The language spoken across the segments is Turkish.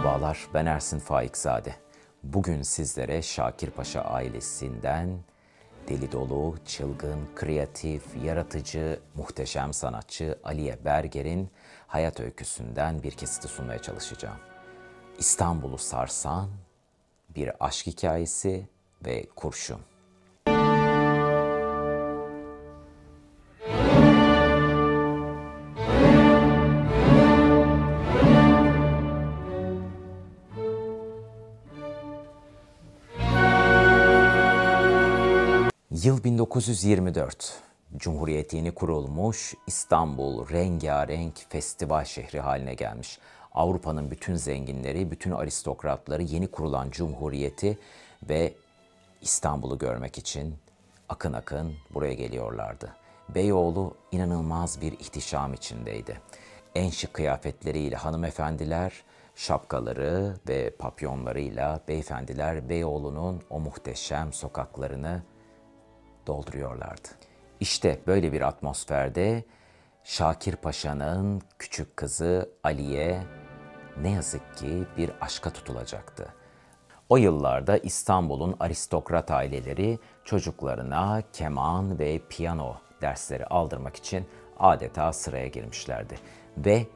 Merhabalar, ben Ersin Faikzade. Bugün sizlere Şakir Paşa ailesinden deli dolu, çılgın, kreatif, yaratıcı, muhteşem sanatçı Aliye Berger'in hayat öyküsünden bir kesiti sunmaya çalışacağım. İstanbul'u sarsan bir aşk hikayesi ve kurşun. Yıl 1924. Cumhuriyet yeni kurulmuş, İstanbul rengarenk festival şehri haline gelmiş. Avrupa'nın bütün zenginleri, bütün aristokratları yeni kurulan cumhuriyeti ve İstanbul'u görmek için akın akın buraya geliyorlardı. Beyoğlu inanılmaz bir ihtişam içindeydi. En şık kıyafetleriyle hanımefendiler, şapkaları ve papyonlarıyla beyefendiler Beyoğlu'nun o muhteşem sokaklarını dolduruyorlardı. İşte böyle bir atmosferde Şakir Paşa'nın küçük kızı Aliye ne yazık ki bir aşka tutulacaktı. O yıllarda İstanbul'un aristokrat aileleri çocuklarına keman ve piyano dersleri aldırmak için adeta sıraya girmişlerdi. Ve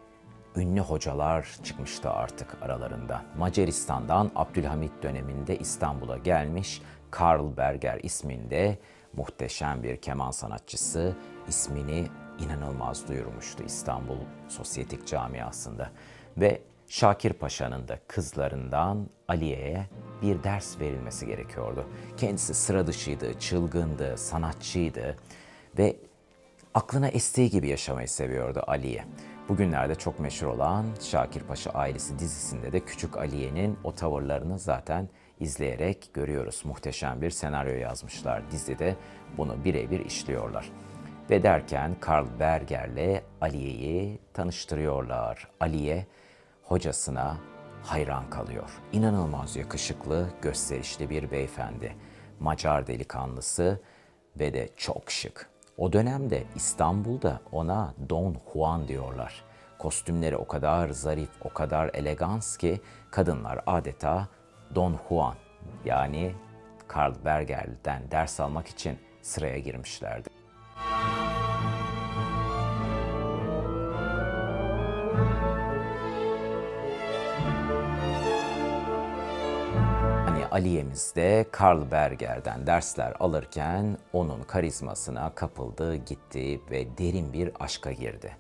ünlü hocalar çıkmıştı artık aralarında. Macaristan'dan Abdülhamit döneminde İstanbul'a gelmiş Karl Berger isminde muhteşem bir keman sanatçısı ismini inanılmaz duyurmuştu İstanbul sosyetik camiasında. Ve Şakir Paşa'nın da kızlarından Aliye'ye bir ders verilmesi gerekiyordu. Kendisi sıra dışıydı, çılgındı, sanatçıydı ve aklına estiği gibi yaşamayı seviyordu Aliye. Bugünlerde çok meşhur olan Şakir Paşa Ailesi dizisinde de küçük Aliye'nin o tavırlarını zaten izleyerek görüyoruz. Muhteşem bir senaryo yazmışlar. Dizide bunu birebir işliyorlar. Ve derken Karl Berger'le Aliye'yi tanıştırıyorlar. Aliye hocasına hayran kalıyor. İnanılmaz yakışıklı, gösterişli bir beyefendi. Macar delikanlısı ve de çok şık. O dönemde İstanbul'da ona Don Juan diyorlar. Kostümleri o kadar zarif, o kadar elegans ki kadınlar adeta Don Juan yani Karl Berger'den ders almak için sıraya girmişlerdi. Aliye'miz de Karl Berger'den dersler alırken onun karizmasına kapıldı, gitti ve derin bir aşka girdi.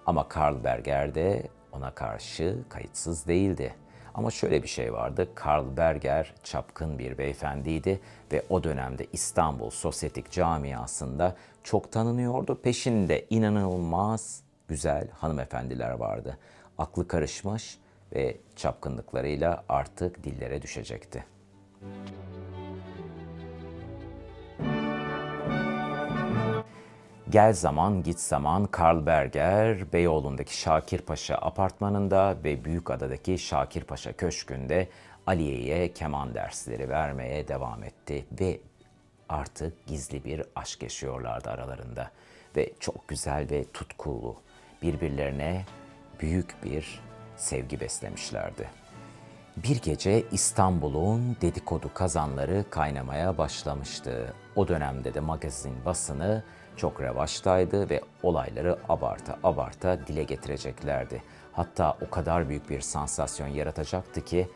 Ama Karl Berger de ona karşı kayıtsız değildi. Ama şöyle bir şey vardı, Karl Berger çapkın bir beyefendiydi ve o dönemde İstanbul sosyetik camiasında çok tanınıyordu. Peşinde inanılmaz güzel hanımefendiler vardı. Aklı karışmış ve çapkınlıklarıyla artık dillere düşecekti. Gel zaman git zaman Karl Berger Beyoğlu'ndaki Şakir Paşa apartmanında ve Büyükada'daki Şakir Paşa Köşkü'nde Aliye'ye keman dersleri vermeye devam etti ve artık gizli bir aşk yaşıyorlardı aralarında ve çok güzel ve tutkulu birbirlerine büyük bir sevgi beslemişlerdi. Bir gece İstanbul'un dedikodu kazanları kaynamaya başlamıştı. O dönemde de magazin basını çok revaçtaydı ve olayları abarta abarta dile getireceklerdi. Hatta o kadar büyük bir sansasyon yaratacaktı ki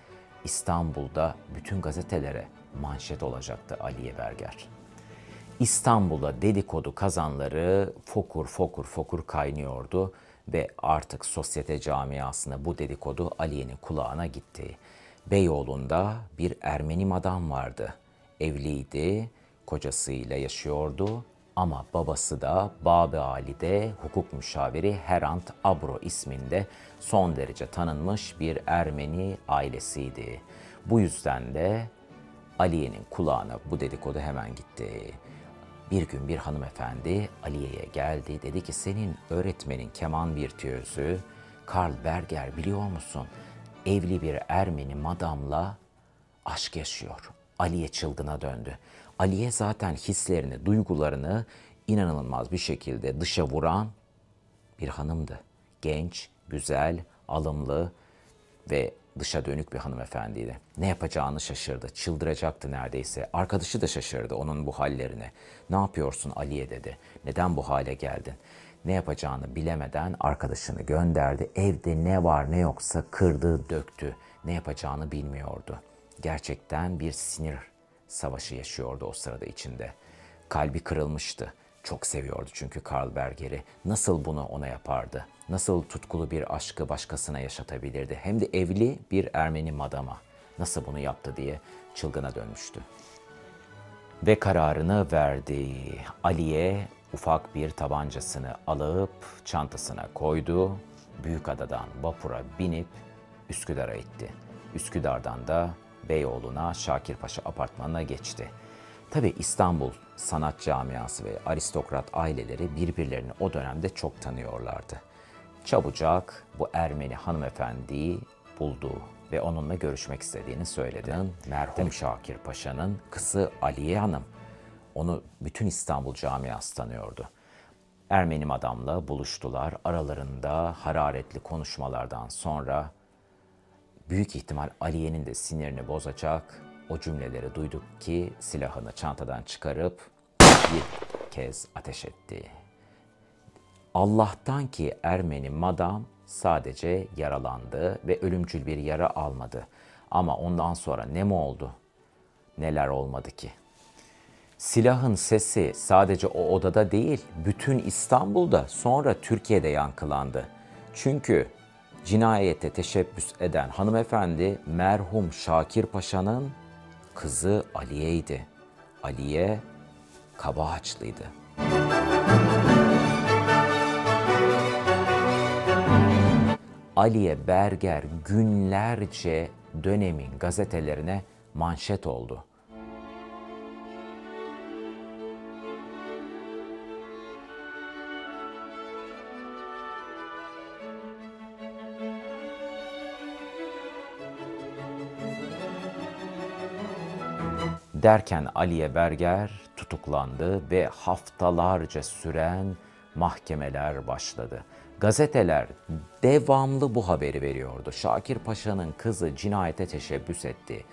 İstanbul'da bütün gazetelere manşet olacaktı Aliye Berger. İstanbul'da dedikodu kazanları fokur fokur fokur kaynıyordu ve artık sosyete camiasına bu dedikodu Aliye'nin kulağına gitti. Beyoğlu'nda bir Ermeni madam vardı. Evliydi, kocasıyla yaşıyordu ama babası da Babı Ali'de hukuk müşaviri Herant Abro isminde son derece tanınmış bir Ermeni ailesiydi. Bu yüzden de Aliye'nin kulağına bu dedikodu hemen gitti. Bir gün bir hanımefendi Aliye'ye geldi. Dedi ki senin öğretmenin keman virtüözü Karl Berger biliyor musun? Evli bir Ermeni madamla aşk yaşıyor. Aliye çılgına döndü. Aliye zaten hislerini, duygularını inanılmaz bir şekilde dışa vuran bir hanımdı. Genç, güzel, alımlı ve dışa dönük bir hanımefendiydi. Ne yapacağını şaşırdı. Çıldıracaktı neredeyse. Arkadaşı da şaşırdı onun bu hallerine. Ne yapıyorsun Aliye dedi. Neden bu hale geldin? Ne yapacağını bilemeden arkadaşını gönderdi. Evde ne var ne yoksa kırdı, döktü. Ne yapacağını bilmiyordu. Gerçekten bir sinir savaşı yaşıyordu o sırada içinde. Kalbi kırılmıştı. Çok seviyordu çünkü Karl Berger'i. Nasıl bunu ona yapardı? Nasıl tutkulu bir aşkı başkasına yaşatabilirdi? Hem de evli bir Ermeni madama. Nasıl bunu yaptı diye çılgına dönmüştü. Ve kararını verdi. Aliye ufak bir tabancasını alıp çantasına koydu. Büyükada'dan vapura binip Üsküdar'a gitti. Üsküdar'dan da Beyoğlu'na, Şakirpaşa apartmanına geçti. Tabii İstanbul sanat camiası ve aristokrat aileleri birbirlerini o dönemde çok tanıyorlardı. Çabucak bu Ermeni hanımefendiyi buldu ve onunla görüşmek istediğini söyledi. Merhum Şakir Paşa'nın kızı Aliye Hanım. Onu bütün İstanbul camiası tanıyordu. Ermeni adamla buluştular. Aralarında hararetli konuşmalardan sonra büyük ihtimal Aliye'nin de sinirini bozacak o cümleleri duyduk ki silahını çantadan çıkarıp bir kez ateş etti. Allah'tan ki Ermeni madam sadece yaralandı ve ölümcül bir yara almadı. Ama ondan sonra ne mi oldu? Neler olmadı ki? Silahın sesi sadece o odada değil, bütün İstanbul'da, sonra Türkiye'de yankılandı. Çünkü cinayete teşebbüs eden hanımefendi merhum Şakir Paşa'nın kızı Aliye'ydi. Aliye Kabahaçlıydı. Aliye Berger günlerce dönemin gazetelerine manşet oldu. Derken Aliye Berger tutuklandı ve haftalarca süren mahkemeler başladı. Gazeteler devamlı bu haberi veriyordu. Şakir Paşa'nın kızı cinayete teşebbüs etti.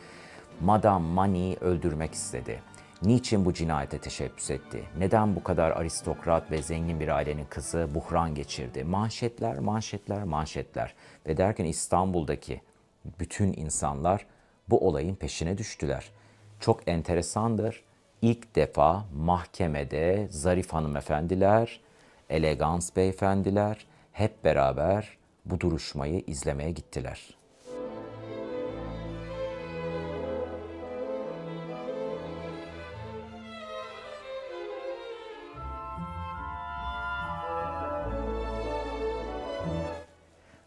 Madame Mani'yi öldürmek istedi. Niçin bu cinayete teşebbüs etti? Neden bu kadar aristokrat ve zengin bir ailenin kızı buhran geçirdi? Manşetler, manşetler, manşetler. Ve derken İstanbul'daki bütün insanlar bu olayın peşine düştüler. Çok enteresandır. İlk defa mahkemede zarif hanımefendiler, elegans beyefendiler hep beraber bu duruşmayı izlemeye gittiler.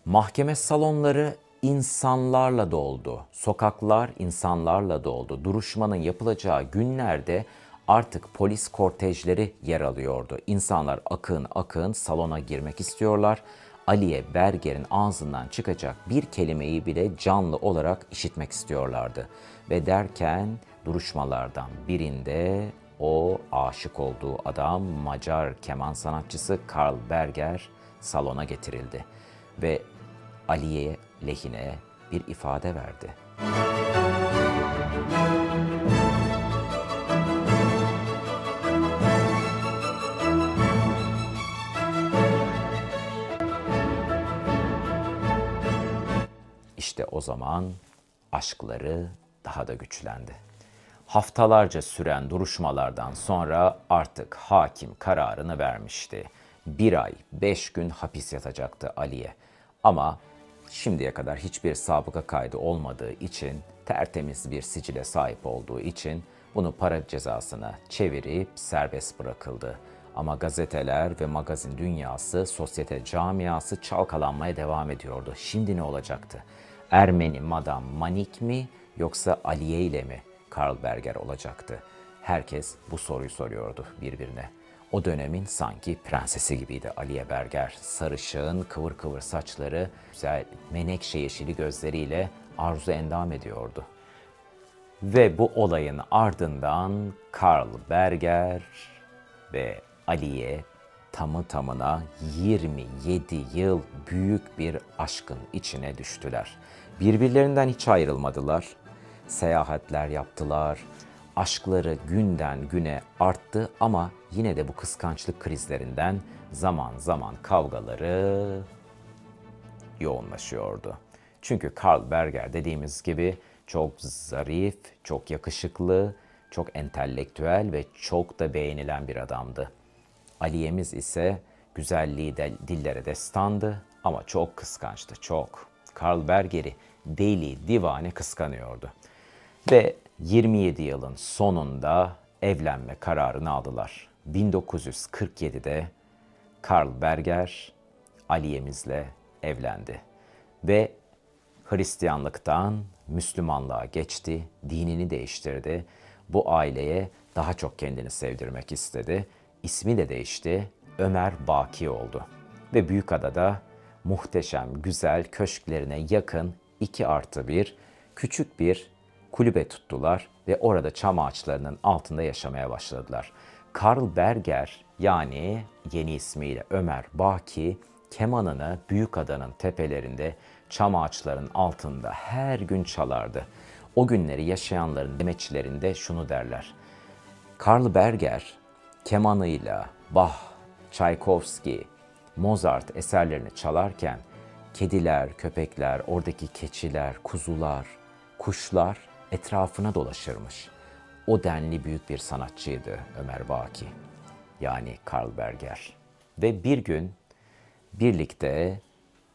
Mahkeme salonları insanlarla doldu. Sokaklar insanlarla doldu. Duruşmanın yapılacağı günlerde artık polis kortejleri yer alıyordu. İnsanlar akın akın salona girmek istiyorlar. Aliye Berger'in ağzından çıkacak bir kelimeyi bile canlı olarak işitmek istiyorlardı. Ve derken duruşmalardan birinde o aşık olduğu adam Macar keman sanatçısı Karl Berger salona getirildi. Ve Aliye lehine bir ifade verdi. İşte o zaman aşkları daha da güçlendi. Haftalarca süren duruşmalardan sonra artık hakim kararını vermişti. 1 ay 5 gün hapis yatacaktı Aliye. Ama şimdiye kadar hiçbir sabıka kaydı olmadığı için, tertemiz bir sicile sahip olduğu için bunu para cezasına çevirip serbest bırakıldı. Ama gazeteler ve magazin dünyası, sosyete camiası çalkalanmaya devam ediyordu. Şimdi ne olacaktı? Ermeni Madame Manik mi yoksa Aliye ile mi Karl Berger olacaktı? Herkes bu soruyu soruyordu birbirine. O dönemin sanki prensesi gibiydi Aliye Berger. Sarışın, kıvır kıvır saçları, güzel menekşe yeşili gözleriyle arzu endam ediyordu. Ve bu olayın ardından Karl Berger ve Aliye tamı tamına 27 yıl büyük bir aşkın içine düştüler. Birbirlerinden hiç ayrılmadılar. Seyahatler yaptılar. Aşkları günden güne arttı ama yine de bu kıskançlık krizlerinden zaman zaman kavgaları yoğunlaşıyordu. Çünkü Karl Berger dediğimiz gibi çok zarif, çok yakışıklı, çok entelektüel ve çok da beğenilen bir adamdı. Aliye'miz ise güzelliği de dillere destandı ama çok kıskançtı, çok. Karl Berger'i deli, divane kıskanıyordu. Ve 27 yılın sonunda evlenme kararını aldılar. 1947'de Karl Berger Aliye'mizle evlendi. Ve Hristiyanlıktan Müslümanlığa geçti, dinini değiştirdi. Bu aileye daha çok kendini sevdirmek istedi. İsmi de değişti, Ömer Baki oldu. Ve Büyükada'da muhteşem, güzel köşklerine yakın 2+1 küçük bir kulübe tuttular ve orada çam ağaçlarının altında yaşamaya başladılar. Karl Berger yani yeni ismiyle Ömer Baki kemanını Büyükada'nın tepelerinde çam ağaçlarının altında her gün çalardı. O günleri yaşayanların demeçlerinde şunu derler. Karl Berger kemanıyla Bach, Tchaikovsky, Mozart eserlerini çalarken kediler, köpekler, oradaki keçiler, kuzular, kuşlar etrafına dolaşırmış. O denli büyük bir sanatçıydı Ömer Baki. Yani Karl Berger. Ve bir gün birlikte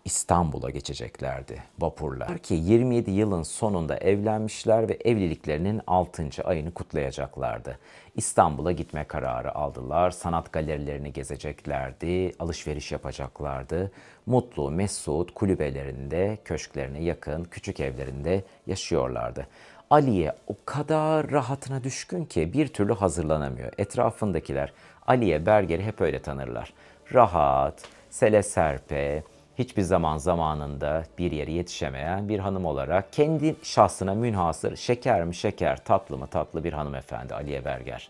İstanbul'a geçeceklerdi vapurla. Ki 27 yılın sonunda evlenmişler ve evliliklerinin 6. ayını kutlayacaklardı. İstanbul'a gitme kararı aldılar. Sanat galerilerini gezeceklerdi, alışveriş yapacaklardı. Mutlu, mesut kulübelerinde, köşklerine yakın küçük evlerinde yaşıyorlardı. Aliye o kadar rahatına düşkün ki bir türlü hazırlanamıyor. Etrafındakiler Aliye Berger'i hep öyle tanırlar. Rahat, sele serpe, hiçbir zaman zamanında bir yere yetişemeyen bir hanım olarak kendi şahsına münhasır şeker mi şeker, tatlı mı tatlı bir hanımefendi Aliye Berger.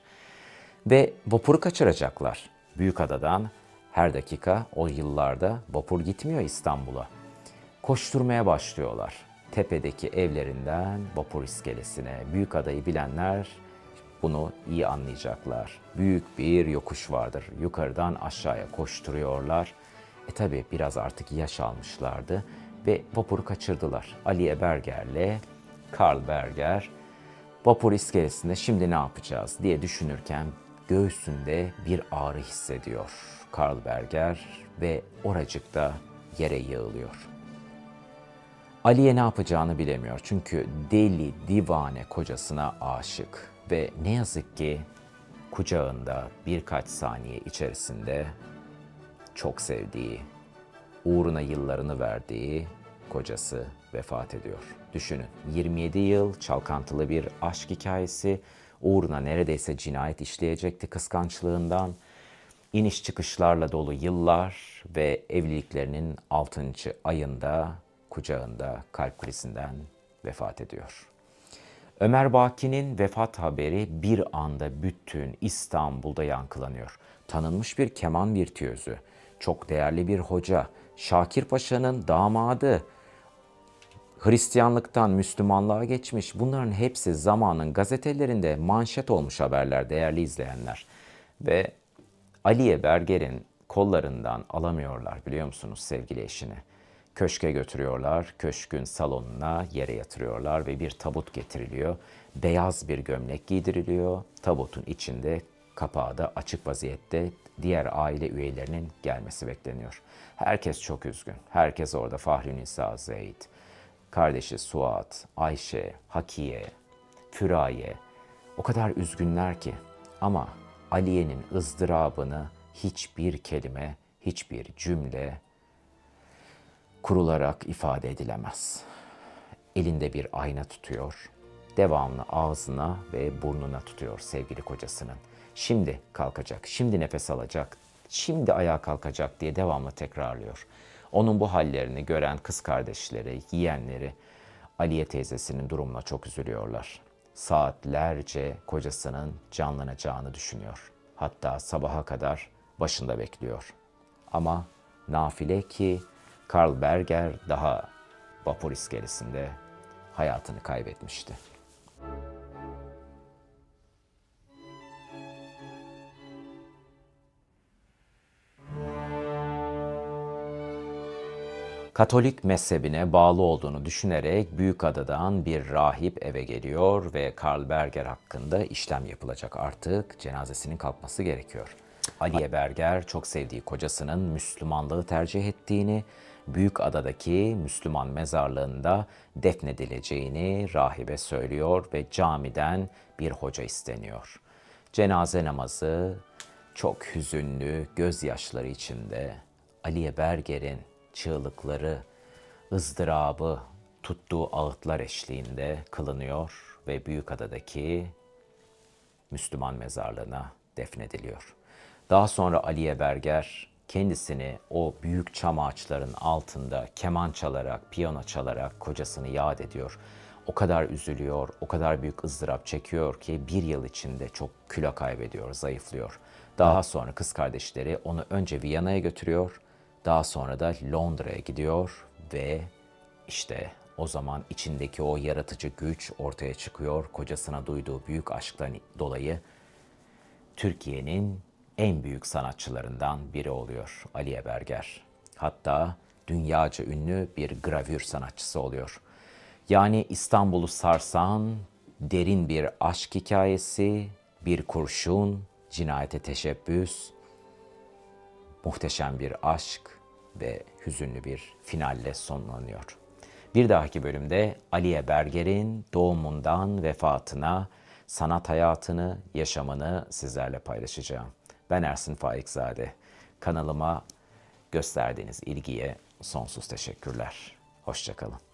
Ve vapuru kaçıracaklar. Büyükada'dan her dakika o yıllarda vapur gitmiyor İstanbul'a. Koşturmaya başlıyorlar. Tepedeki evlerinden vapur iskelesine. Büyükada'yı bilenler bunu iyi anlayacaklar. Büyük bir yokuş vardır. Yukarıdan aşağıya koşturuyorlar. Tabi biraz artık yaş almışlardı ve vapuru kaçırdılar. Aliye Berger'le Karl Berger vapur iskelesinde şimdi ne yapacağız diye düşünürken göğsünde bir ağrı hissediyor Karl Berger ve oracıkta yere yığılıyor. Aliye ne yapacağını bilemiyor çünkü deli divane kocasına aşık ve ne yazık ki kucağında birkaç saniye içerisinde çok sevdiği, uğruna yıllarını verdiği kocası vefat ediyor. Düşünün 27 yıl çalkantılı bir aşk hikayesi, uğruna neredeyse cinayet işleyecekti kıskançlığından, iniş çıkışlarla dolu yıllar ve evliliklerinin 6. ayında kucağında kalp krizinden vefat ediyor. Ömer Baki'nin vefat haberi bir anda bütün İstanbul'da yankılanıyor. Tanınmış bir keman virtüözü, çok değerli bir hoca, Şakir Paşa'nın damadı, Hristiyanlıktan Müslümanlığa geçmiş. Bunların hepsi zamanın gazetelerinde manşet olmuş haberler değerli izleyenler. Ve Aliye Berger'in kollarından alamıyorlar biliyor musunuz sevgili eşini. Köşke götürüyorlar, köşkün salonuna yere yatırıyorlar ve bir tabut getiriliyor. Beyaz bir gömlek giydiriliyor. Tabutun içinde kapağı da açık vaziyette diğer aile üyelerinin gelmesi bekleniyor. Herkes çok üzgün. Herkes orada Fahri Nisa Zeyd, kardeşi Suat, Ayşe, Hakiye, Füraye. O kadar üzgünler ki ama Aliye'nin ızdırabını hiçbir kelime, hiçbir cümle kurularak ifade edilemez. Elinde bir ayna tutuyor, devamlı ağzına ve burnuna tutuyor sevgili kocasının. Şimdi kalkacak, şimdi nefes alacak, şimdi ayağa kalkacak diye devamlı tekrarlıyor. Onun bu hallerini gören kız kardeşleri, yeğenleri Aliye teyzesinin durumuna çok üzülüyorlar. Saatlerce kocasının canlanacağını düşünüyor. Hatta sabaha kadar başında bekliyor. Ama nafile ki Karl Berger daha vapur iskelesinde hayatını kaybetmişti. Katolik mezhebine bağlı olduğunu düşünerek Büyükada'dan bir rahip eve geliyor ve Karl Berger hakkında işlem yapılacak. Artık cenazesinin kalkması gerekiyor. Aliye Berger çok sevdiği kocasının Müslümanlığı tercih ettiğini, Büyükada'daki Müslüman mezarlığında defnedileceğini rahibe söylüyor ve camiden bir hoca isteniyor. Cenaze namazı çok hüzünlü, gözyaşları içinde Aliye Berger'in çığlıkları, ızdırabı tuttuğu ağıtlar eşliğinde kılınıyor ve Büyükada'daki Müslüman mezarlığına defnediliyor. Daha sonra Aliye Berger kendisini o büyük çam ağaçların altında keman çalarak, piyano çalarak kocasını yad ediyor. O kadar üzülüyor, o kadar büyük ızdırap çekiyor ki bir yıl içinde çok kilo kaybediyor, zayıflıyor. Daha sonra kız kardeşleri onu önce Viyana'ya götürüyor, daha sonra da Londra'ya gidiyor ve işte o zaman içindeki o yaratıcı güç ortaya çıkıyor. Kocasına duyduğu büyük aşktan dolayı Türkiye'nin en büyük sanatçılarından biri oluyor Aliye Berger. Hatta dünyaca ünlü bir gravür sanatçısı oluyor. Yani İstanbul'u sarsan derin bir aşk hikayesi, bir kurşun, cinayete teşebbüs, muhteşem bir aşk ve hüzünlü bir finalle sonlanıyor. Bir dahaki bölümde Aliye Berger'in doğumundan vefatına, sanat hayatını, yaşamını sizlerle paylaşacağım. Ben Ersin Faikzade. Kanalıma gösterdiğiniz ilgiye sonsuz teşekkürler. Hoşça kalın.